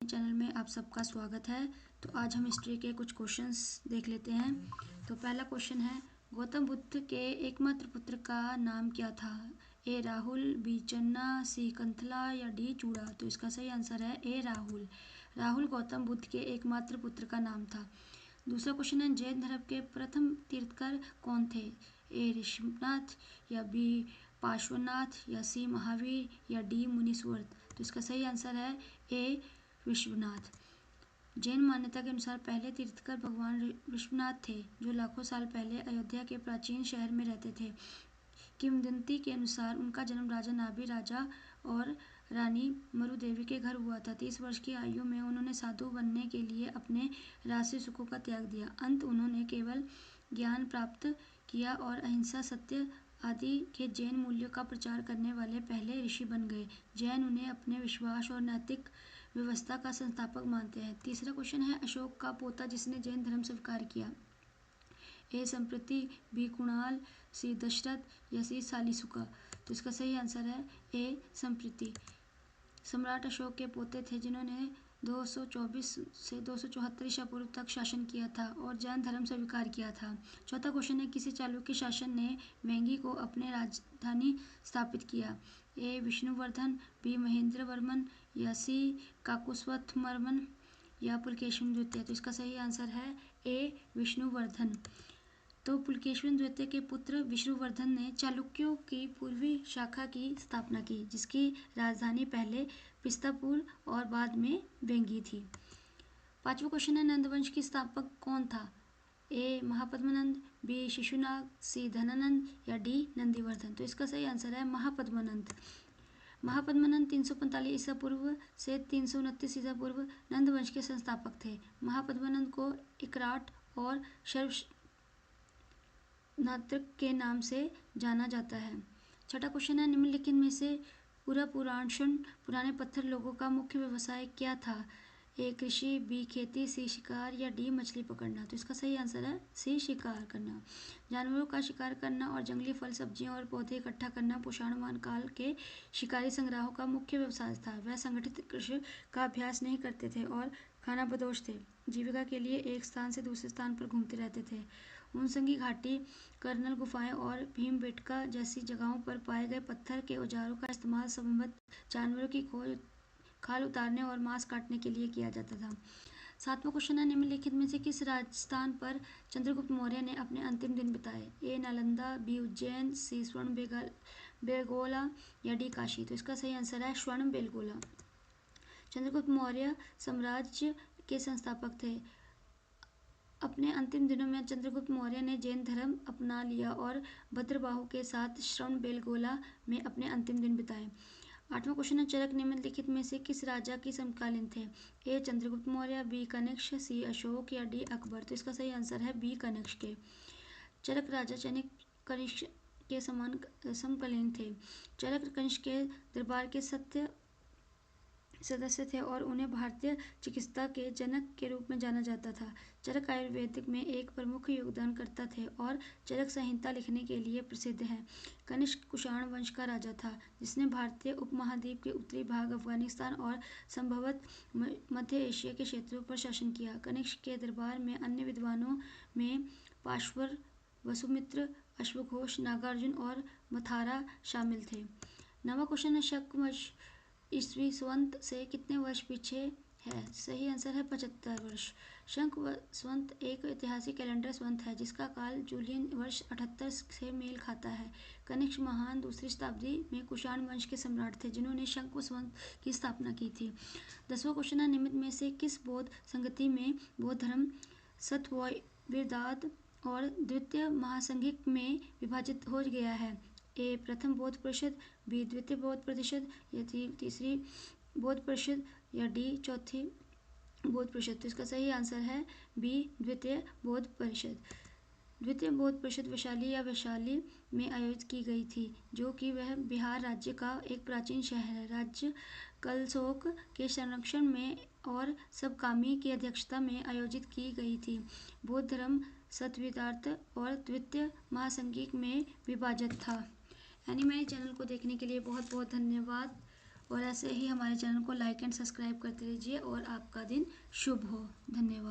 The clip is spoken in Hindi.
चैनल में आप सबका स्वागत है। तो आज हम हिस्ट्री के कुछ क्वेश्चंस देख लेते हैं। तो पहला क्वेश्चन है, गौतम बुद्ध के एकमात्र पुत्र का नाम क्या था? ए राहुल, बी चन्ना, सी कंथला या डी चूड़ा। तो इसका सही आंसर है ए राहुल। राहुल गौतम बुद्ध के एकमात्र पुत्र का नाम था। दूसरा क्वेश्चन है, जैन धर्म के प्रथम तीर्थकर कौन थे? ए ऋषभनाथ या बी पार्श्वनाथ या सी महावीर या डी मुनीश्वर। तो इसका सही आंसर है ए विश्वनाथ। जैन मान्यता के अनुसार पहले तीर्थकर भगवान विश्वनाथ थे, जो लाखों साल पहले अयोध्या के प्राचीन शहर में रहते थे। किंवदंती के अनुसार उनका जन्म राजा नाभि राजा और रानी मरुदेवी के घर हुआ था। 30 वर्ष की आयु में उन्होंने साधु बनने के लिए अपने राष्ट्रीय सुखों का त्याग दिया। अंत उन्होंने केवल ज्ञान प्राप्त किया और अहिंसा, सत्य आदि के जैन मूल्यों का प्रचार करने वाले पहले ऋषि बन गए। जैन उन्हें अपने विश्वास और नैतिक व्यवस्था का संस्थापक मानते हैं। तीसरा क्वेश्चन है, अशोक का पोता जिसने जैन धर्म स्वीकार किया? ए संप्रति, बी कुणाल, सी दशरथ या सी सालिसुका। तो इसका सही आंसर है ए संप्रति। सम्राट अशोक के पोते थे जिन्होंने 224 से 274 ईसा पूर्व तक शासन किया था और जैन धर्म स्वीकार किया था। चौथा क्वेश्चन है, किसी चालुक्य शासन ने वेंगी को अपने राजधानी स्थापित किया? ए विष्णुवर्धन, बी महेंद्र वर्मन या सी काकुस्वथवर्मन या पुलकेशिन द्वितीय। तो इसका सही आंसर है ए विष्णुवर्धन। तो पुलकेशिन द्वितीय के पुत्र विष्णुवर्धन ने चालुक्यों की पूर्वी शाखा की स्थापना की, जिसकी राजधानी पहले पिस्तापुर और बाद में वेंगी थी। पांचवा क्वेश्चन है, नंदवंश की स्थापक कौन था? ए महापद्मनंद, बी शिशुनाग, सी धनानंद या डी नंदीवर्धन। तो इसका सही आंसर है महापद्मनंद। महापद्मनंद 345 ईसा पूर्व से 329 ईसा पूर्व नंदवंश के संस्थापक थे। महापद्मनंद को इकराट और सर्वनात्रक के नाम से जाना जाता है। छठा क्वेश्चन है, निम्नलिखित में से पुरापुरांशन पुराने पत्थर लोगों का मुख्य व्यवसाय क्या था? ए कृषि, बी खेती, सी शिकार या डी मछली पकड़ना। तो इसका सही आंसर है सी शिकार करना। जानवरों का शिकार करना और जंगली फल, सब्जियां और पौधे इकट्ठा करना पुराणवान काल के शिकारी संग्राहों का मुख्य व्यवसाय था। वह संगठित कृषि का अभ्यास नहीं करते थे और खानाबदोश थे। जीविका के लिए एक स्थान से दूसरे स्थान पर घूमते रहते थे। उनसंगी घाटी, कर्नल गुफाएं और भीमबेटका जैसी जगहों पर पाए गए पत्थर के औजारों का इस्तेमाल संभवतः जानवरों की खाल उतारने और मांस काटने के लिए किया जाता था। सातवां क्वेश्चन है, निम्नलिखित में से किस राजस्थान पर चंद्रगुप्त मौर्य ने अपने अंतिम दिन बिताए? ए नालंदा, बी उज्जैन, सी स्वर्ण बेलगोला या डी काशी। तो इसका सही आंसर है स्वर्ण बेलगोला। चंद्रगुप्त मौर्य साम्राज्य के संस्थापक थे। अपने अंतिम दिनों में चंद्रगुप्त मौर्य ने जैन धर्म अपना लिया और भद्रबाहु के साथ श्रवण बेलगोला में अपने अंतिम दिन बिताए। आठवां क्वेश्चन है, चरक निम्नलिखित में से किस राजा की समकालीन थे? ए चंद्रगुप्त मौर्य, बी कनिष्क, सी अशोक या डी अकबर। तो इसका सही आंसर है बी कनिष्क के। चरक राजा कनिष्क के समकालीन थे। चरक कनिष्क के दरबार के सदस्य थे और उन्हें भारतीय चिकित्सा के जनक के रूप में जाना जाता था। चरक आयुर्वेदिक में एक प्रमुख योगदानकर्ता थे और चरक संहिता लिखने के लिए प्रसिद्ध हैं। कनिष्क कुषाण वंश का राजा था, जिसने भारतीय उपमहाद्वीप के उत्तरी भाग, अफगानिस्तान और संभवतः मध्य एशिया के क्षेत्रों पर शासन किया। कनिष्क के दरबार में अन्य विद्वानों में पार्श्वर, वसुमित्र, अश्वघोष, नागार्जुन और मथारा शामिल थे। नवा क्वेश्चन है, शक वंश ईस्वी संवत से कितने वर्ष पीछे है? सही आंसर है 75 वर्ष। शक संवत एक ऐतिहासिक कैलेंडर संवत है जिसका काल जूलियन वर्ष 78 से मेल खाता है। कनिष्क महान दूसरी शताब्दी में कुषाण वंश के सम्राट थे जिन्होंने शक संवत की स्थापना की थी। 10वां क्वेश्चन है, निम्न में से किस बौद्ध संगति में बौद्ध धर्म सत्यवोदात और द्वितीय महासंघिक में विभाजित हो गया है? ए प्रथम बौद्ध परिषद, बी द्वितीय बौद्ध परिषद या तीसरी बौद्ध परिषद या डी चौथी बौद्ध परिषद। तो इसका सही आंसर है बी द्वितीय बौद्ध परिषद। द्वितीय बौद्ध परिषद वैशाली या वैशाली में आयोजित की गई थी, जो कि वह बिहार राज्य का एक प्राचीन शहर है। राज्य कलशोक के संरक्षण में और सबकामी की अध्यक्षता में आयोजित की गई थी। बौद्ध धर्म सतविदार्थ और द्वितीय महासंघिक में विभाजित था। मेरे चैनल को देखने के लिए बहुत बहुत धन्यवाद। और ऐसे ही हमारे चैनल को लाइक एंड सब्सक्राइब करते रहिए और आपका दिन शुभ हो। धन्यवाद।